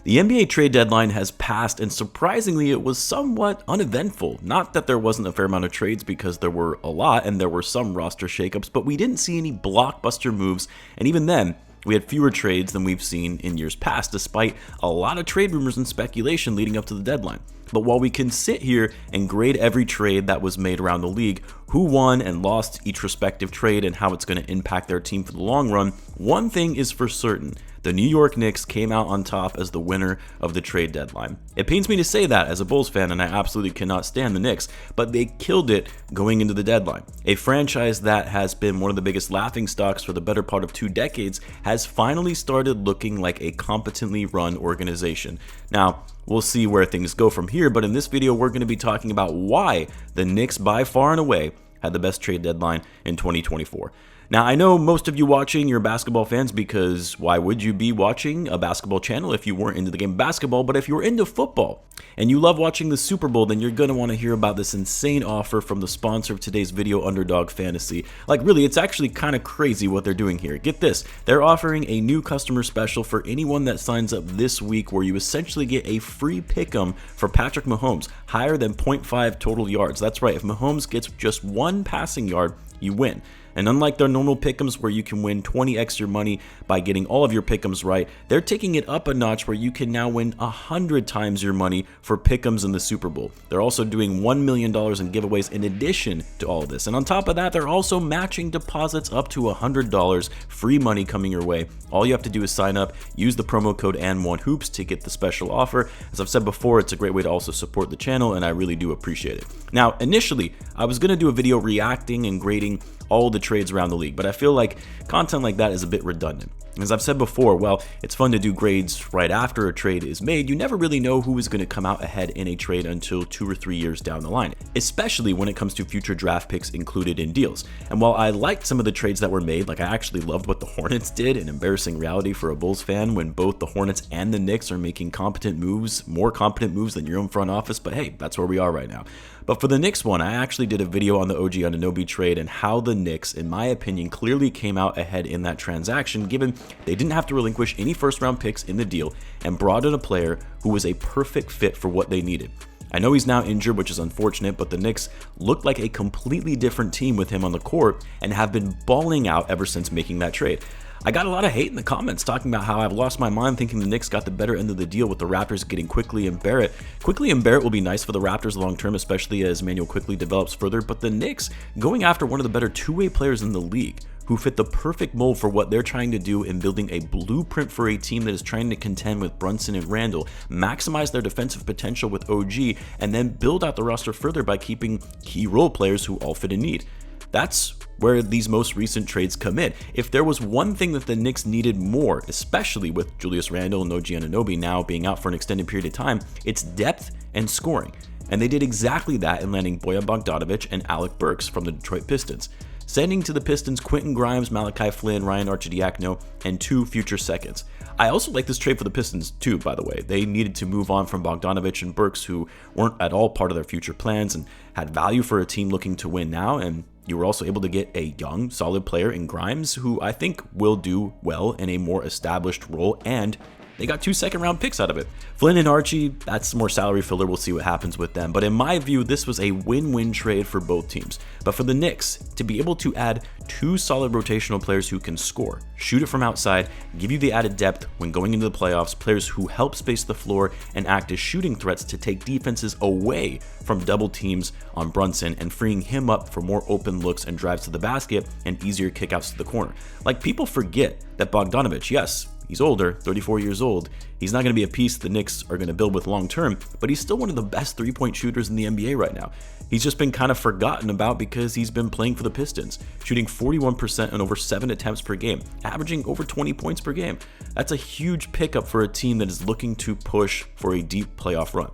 The NBA trade deadline has passed, and surprisingly, it was somewhat uneventful. Not that there wasn't a fair amount of trades, because there were a lot and there were some roster shakeups, but we didn't see any blockbuster moves, and even then, we had fewer trades than we've seen in years past, despite a lot of trade rumors and speculation leading up to the deadline. But while we can sit here and grade every trade that was made around the league, who won and lost each respective trade and how it's going to impact their team for the long run, one thing is for certain. The New York Knicks came out on top as the winner of the trade deadline. It pains me to say that as a Bulls fan, and I absolutely cannot stand the Knicks, but they killed it going into the deadline. A franchise that has been one of the biggest laughingstocks for the better part of 2 decades has finally started looking like a competently run organization. Now, we'll see where things go from here, but in this video, we're going to be talking about why the Knicks by far and away had the best trade deadline in 2024. Now, I know most of you watching, you're basketball fans, because why would you be watching a basketball channel if you weren't into the game of basketball? But if you're into football and you love watching the Super Bowl, then you're going to want to hear about this insane offer from the sponsor of today's video, Underdog Fantasy. Like, really, it's actually kind of crazy what they're doing here. Get this, they're offering a new customer special for anyone that signs up this week, where you essentially get a free pick'em for Patrick Mahomes, higher than 0.5 total yards. That's right, if Mahomes gets just 1 passing yard, you win. And unlike their normal pick'ems where you can win 20x your money by getting all of your pick'ems right, they're taking it up a notch where you can now win 100 times your money for pick'ems in the Super Bowl. They're also doing $1 million in giveaways in addition to all of this. And on top of that, they're also matching deposits up to $100, free money coming your way. All you have to do is sign up, use the promo code AND1HOOPS to get the special offer. As I've said before, it's a great way to also support the channel, and I really do appreciate it. Now, initially, I was going to do a video reacting and grading all the trades around the league, but I feel like content like that is a bit redundant. As I've said before, while it's fun to do grades right after a trade is made, you never really know who is going to come out ahead in a trade until 2 or 3 years down the line, especially when it comes to future draft picks included in deals. And while I liked some of the trades that were made, like I actually loved what the Hornets did, an embarrassing reality for a Bulls fan when both the Hornets and the Knicks are making competent moves, more competent moves than your own front office, but hey, that's where we are right now. But for the Knicks one, I actually did a video on the OG Anunoby trade and how the Knicks, in my opinion, clearly came out ahead in that transaction, given they didn't have to relinquish any first-round picks in the deal and brought in a player who was a perfect fit for what they needed. I know he's now injured, which is unfortunate, but the Knicks looked like a completely different team with him on the court and have been balling out ever since making that trade. I got a lot of hate in the comments talking about how I've lost my mind thinking the Knicks got the better end of the deal with the Raptors getting Quickley and Barrett. Quickley and Barrett will be nice for the Raptors long term, especially as Manuel Quickley develops further, but the Knicks going after one of the better two-way players in the league who fit the perfect mold for what they're trying to do in building a blueprint for a team that is trying to contend with Brunson and Randle, maximize their defensive potential with OG, and then build out the roster further by keeping key role players who all fit in need. That's where these most recent trades come in. If there was one thing that the Knicks needed more, especially with Julius Randle and OG Anunoby now being out for an extended period of time, it's depth and scoring. And they did exactly that in landing Bojan Bogdanovic and Alec Burks from the Detroit Pistons, sending to the Pistons Quentin Grimes, Malachi Flynn, Ryan Arcidiacono, and 2 future seconds. I also like this trade for the Pistons too, by the way. They needed to move on from Bogdanovic and Burks, who weren't at all part of their future plans and had value for a team looking to win now, and you were also able to get a young, solid player in Grimes, who I think will do well in a more established role, and they got 2 second-round picks out of it. Flynn and Archie, that's more salary filler. We'll see what happens with them. But in my view, this was a win-win trade for both teams. But for the Knicks, to be able to add 2 solid rotational players who can score, shoot it from outside, give you the added depth when going into the playoffs, players who help space the floor and act as shooting threats to take defenses away from double teams on Brunson and freeing him up for more open looks and drives to the basket and easier kickouts to the corner. Like, people forget that Bogdanovic, yes, he's older, 34 years old. He's not going to be a piece the Knicks are going to build with long term, but he's still one of the best three-point shooters in the NBA right now. He's just been kind of forgotten about because he's been playing for the Pistons, shooting 41% on over 7 attempts per game, averaging over 20 points per game. That's a huge pickup for a team that is looking to push for a deep playoff run.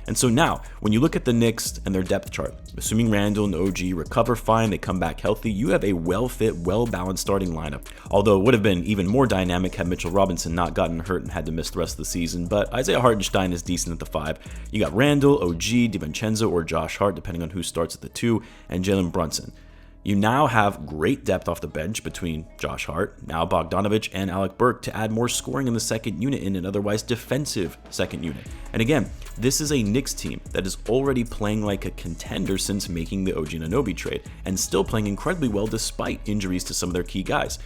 And so now, when you look at the Knicks and their depth chart, assuming Randle and OG recover fine, they come back healthy, you have a well-fit, well-balanced starting lineup. Although it would have been even more dynamic had Mitchell Robinson not gotten hurt and had to miss the rest of the season, but Isaiah Hartenstein is decent at the 5. You got Randle, OG, DiVincenzo, or Josh Hart, depending on who starts at the 2, and Jalen Brunson. You now have great depth off the bench between Josh Hart, now Bogdanovic, and Alec Burke to add more scoring in the second unit in an otherwise defensive second unit. And again, this is a Knicks team that is already playing like a contender since making the OG Anunoby trade, and still playing incredibly well despite injuries to some of their key guys.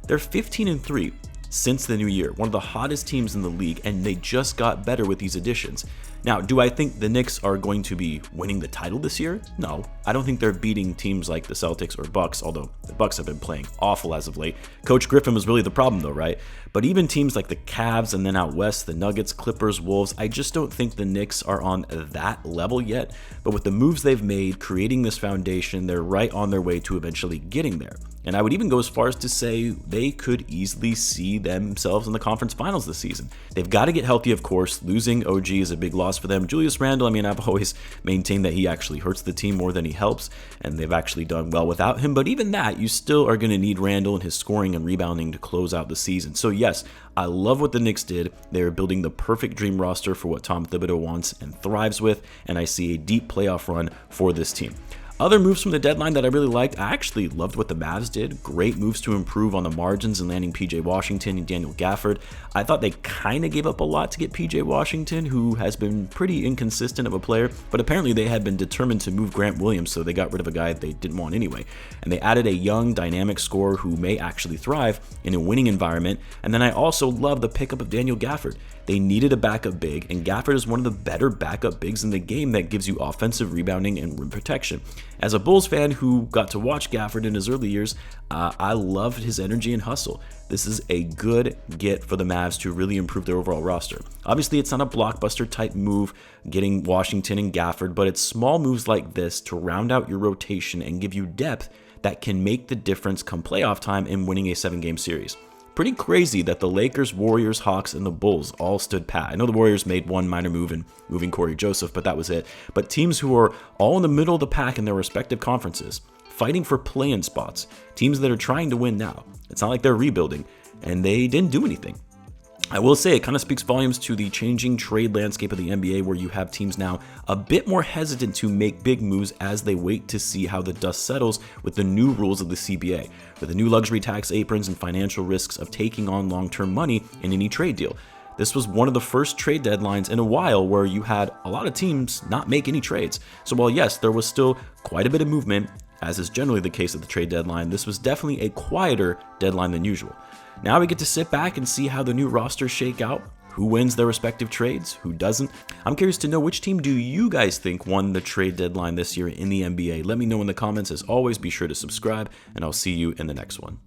They're 15-3 since the new year, one of the hottest teams in the league, and they just got better with these additions. Now, do I think the Knicks are going to be winning the title this year? No, I don't think they're beating teams like the Celtics or Bucks, although the Bucks have been playing awful as of late. Coach Griffin was really the problem though, right? But even teams like the Cavs and then out west, the Nuggets, Clippers, Wolves, I just don't think the Knicks are on that level yet. But with the moves they've made, creating this foundation, they're right on their way to eventually getting there. And I would even go as far as to say they could easily see themselves in the conference finals this season. They've got to get healthy, of course. Losing OG is a big loss for them. Julius Randle, I've always maintained that he actually hurts the team more than he helps, and they've actually done well without him. But even that, you still are going to need Randle and his scoring and rebounding to close out the season. So yes, I love what the Knicks did. They're building the perfect dream roster for what Tom Thibodeau wants and thrives with, and I see a deep playoff run for this team. Other moves from the deadline that I really liked, I actually loved what the Mavs did. Great moves to improve on the margins and landing PJ Washington and Daniel Gafford. I thought they kind of gave up a lot to get PJ Washington, who has been pretty inconsistent of a player, but apparently they had been determined to move Grant Williams, so they got rid of a guy they didn't want anyway. And they added a young, dynamic scorer who may actually thrive in a winning environment. And then I also love the pickup of Daniel Gafford. They needed a backup big, and Gafford is one of the better backup bigs in the game that gives you offensive rebounding and rim protection. As a Bulls fan who got to watch Gafford in his early years, I loved his energy and hustle. This is a good get for the Mavs to really improve their overall roster. Obviously, it's not a blockbuster type move getting Washington and Gafford, but it's small moves like this to round out your rotation and give you depth that can make the difference come playoff time in winning a 7-game series. Pretty crazy that the Lakers, Warriors, Hawks, and the Bulls all stood pat. I know the Warriors made one minor move in moving Corey Joseph, but that was it. But teams who are all in the middle of the pack in their respective conferences, fighting for play-in spots, teams that are trying to win now. It's not like they're rebuilding, and they didn't do anything. I will say it kind of speaks volumes to the changing trade landscape of the NBA, where you have teams now a bit more hesitant to make big moves as they wait to see how the dust settles with the new rules of the CBA, with the new luxury tax aprons and financial risks of taking on long-term money in any trade deal. This was one of the first trade deadlines in a while where you had a lot of teams not make any trades. So while yes, there was still quite a bit of movement, as is generally the case at the trade deadline, this was definitely a quieter deadline than usual. Now we get to sit back and see how the new rosters shake out, who wins their respective trades, who doesn't. I'm curious to know, which team do you guys think won the trade deadline this year in the NBA? Let me know in the comments. As always, be sure to subscribe, and I'll see you in the next one.